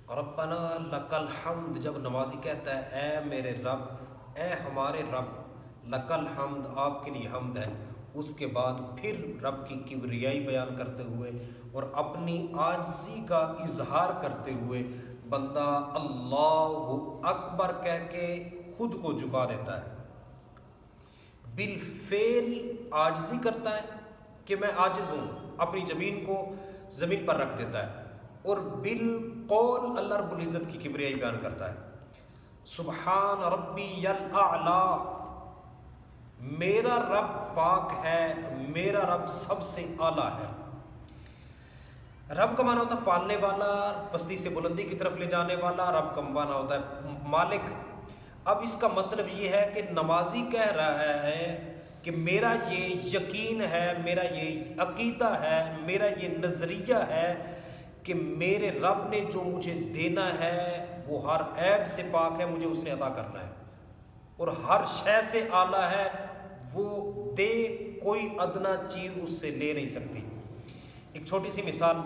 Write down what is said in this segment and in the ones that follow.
ربنا لک الحمد جب نمازی کہتا ہے اے میرے رب، اے ہمارے رب، لک الحمد آپ کے لیے حمد ہے، اس کے بعد پھر رب کی کبریائی بیان کرتے ہوئے اور اپنی عاجزی کا اظہار کرتے ہوئے بندہ اللہ اکبر کہہ کے خود کو جھکا دیتا ہے، بالفعل عاجزی کرتا ہے کہ میں عاجز ہوں، اپنی زمین کو زمین پر رکھ دیتا ہے، اور بالقول اللہ رب العزت کی کبریائی بیان کرتا ہے، سبحان ربی الاعلی، میرا رب پاک ہے، میرا رب سب سے اعلیٰ ہے۔ رب کا معنی ہوتا ہے پالنے والا، پستی سے بلندی کی طرف لے جانے والا، رب کا معنی ہوتا ہے مالک۔ اب اس کا مطلب یہ ہے کہ نمازی کہہ رہا ہے کہ میرا یہ یقین ہے، میرا یہ عقیدہ ہے، میرا یہ نظریہ ہے کہ میرے رب نے جو مجھے دینا ہے وہ ہر عیب سے پاک ہے، مجھے اس نے عطا کرنا ہے، اور ہر شے سے اعلیٰ ہے، وہ دے کوئی ادنا چیز اس سے لے نہیں سکتی۔ ایک چھوٹی سی مثال،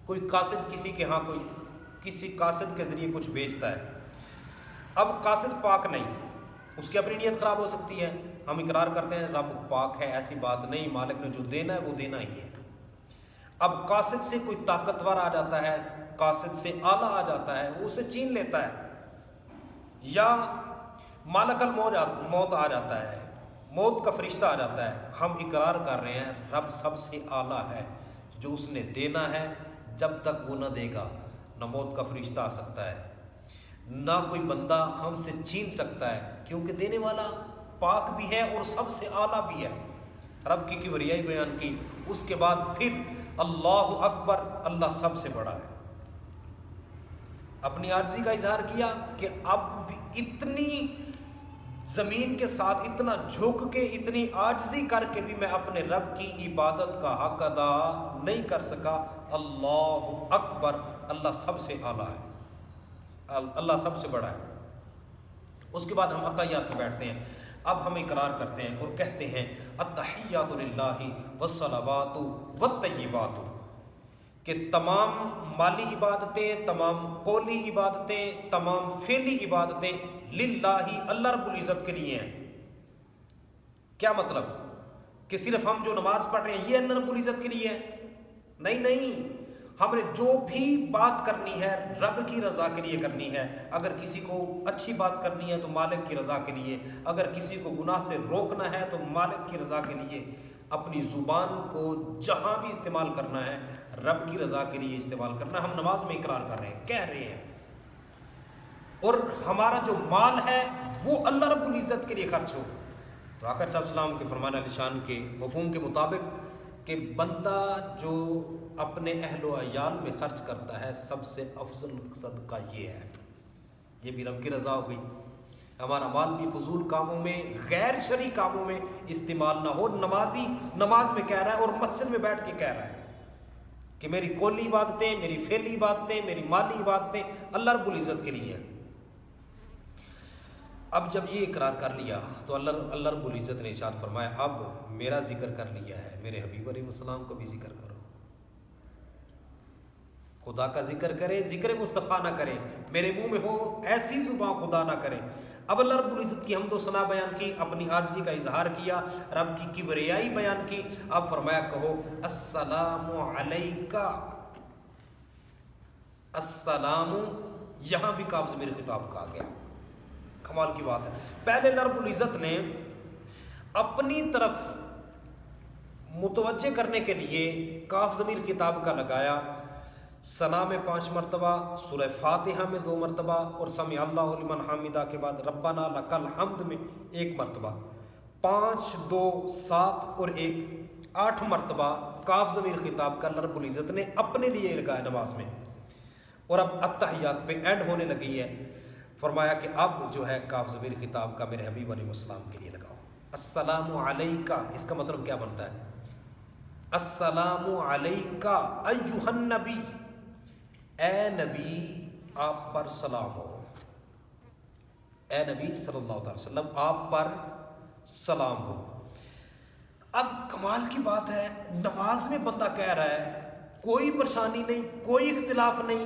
کوئی قاصد کسی کے ہاں کوئی کسی قاصد کے ذریعے کچھ بیچتا ہے، اب قاصد پاک نہیں، اس کی اپنی نیت خراب ہو سکتی ہے، ہم اقرار کرتے ہیں رب پاک ہے، ایسی بات نہیں، مالک نے جو دینا ہے وہ دینا ہی ہے۔ اب قاصد سے کوئی طاقتور آ جاتا ہے، قاصد سے اعلیٰ آ جاتا ہے، وہ اسے چھین لیتا ہے، یا مالک الموت آ جاتا ہے، موت کا فرشتہ آ جاتا ہے، ہم اقرار کر رہے ہیں رب سب سے اعلیٰ ہے، جو اس نے دینا ہے جب تک وہ نہ دے گا نہ موت کا فرشتہ آ سکتا ہے، نہ کوئی بندہ ہم سے چھین سکتا ہے، کیونکہ دینے والا پاک بھی ہے اور سب سے اعلیٰ بھی ہے۔ رب کی کبریائی بیان کی، اس کے بعد پھر اللہ اکبر، اللہ سب سے بڑا ہے، اپنی عاجزی کا اظہار کیا کہ اب بھی اتنی زمین کے ساتھ اتنا جھک کے، اتنی عاجزی کر کے بھی میں اپنے رب کی عبادت کا حق ادا نہیں کر سکا، اللہ اکبر، اللہ سب سے اعلیٰ ہے، اللہ سب سے بڑا ہے۔ اس کے بعد ہم عطیات میں بیٹھتے ہیں، اب ہم اقرار کرتے ہیں اور کہتے ہیں التحیات للہ والصلوات والطیبات، کہ تمام مالی عبادتیں، تمام قولی عبادتیں، تمام فعلی عبادتیں للہ، اللہ رب العزت کے لیے ہیں۔ کیا مطلب؟ کہ صرف ہم جو نماز پڑھ رہے ہیں یہ اللہ رب العزت کے لیے ہے؟ نہیں نہیں، ہم نے جو بھی بات کرنی ہے رب کی رضا کے لیے کرنی ہے، اگر کسی کو اچھی بات کرنی ہے تو مالک کی رضا کے لیے، اگر کسی کو گناہ سے روکنا ہے تو مالک کی رضا کے لیے، اپنی زبان کو جہاں بھی استعمال کرنا ہے رب کی رضا کے لیے استعمال کرنا۔ ہم نماز میں اقرار کر رہے ہیں، کہہ رہے ہیں، اور ہمارا جو مال ہے وہ اللہ رب العزت کے لیے خرچ ہو۔ تو آخر صاحب السلام کے فرمان علی شان کے مفہوم کے مطابق کہ بندہ جو اپنے اہل و عیال میں خرچ کرتا ہے سب سے افضل صدقہ یہ ہے، یہ بھی رب کی رضا ہو گئی۔ ہمارا مال بھی فضول کاموں میں، غیر شرعی کاموں میں استعمال نہ ہو۔ نمازی نماز میں کہہ رہا ہے اور مسجد میں بیٹھ کے کہہ رہا ہے کہ میری قولی عبادتیں، میری فعلی عبادتیں، میری مالی عبادتیں اللہ رب العزت کے لیے ہیں۔ اب جب یہ اقرار کر لیا تو اللہ رب العزت نے ارشاد فرمایا اب میرا ذکر کر لیا ہے، میرے حبیب علیہ السلام کو بھی ذکر کرو۔ خدا کا ذکر کرے، ذکر مصطفیٰ نہ کرے، میرے منہ میں ہو ایسی زبان خدا نہ کرے۔ اب اللہ رب العزت کی حمد و ثنا بیان کی، اپنی عاجزی کا اظہار کیا، رب کی کبریائی بیان کی۔ اب فرمایا کہو السلام علیکہ، السلام، یہاں بھی کاف ضمیر خطاب کہا گیا، کمال کی بات ہے۔ پہلے اللہ رب العزت نے اپنی طرف متوجہ کرنے کے لیے کاف ضمیر خطاب کا لگایا، ثنا میں 5 مرتبہ، سورہ فاتحہ میں 2 مرتبہ، اور سمع اللہ لمن حمدہ کے بعد ربنا لک الحمد میں 1 مرتبہ، 5 2 7 اور 1 8 مرتبہ کاف ضمیر خطاب کا اللہ رب العزت نے اپنے لیے لگایا نماز میں۔ اور اب التحیات پہ اینڈ ہونے لگی ہے، فرمایا کہ اب جو ہے کاف ضمیر خطاب کا میرے حبیب علیہ السلام کے لیے لگاؤ۔ السلام علیکہ، اس کا مطلب کیا بنتا ہے؟ السلام علیکہ ایھا النبی، اے نبی آپ پر سلام ہو، اے نبی صلی اللہ علیہ وسلم آپ پر سلام ہو۔ اب کمال کی بات ہے، نماز میں بندہ کہہ رہا ہے، کوئی پریشانی نہیں، کوئی اختلاف نہیں،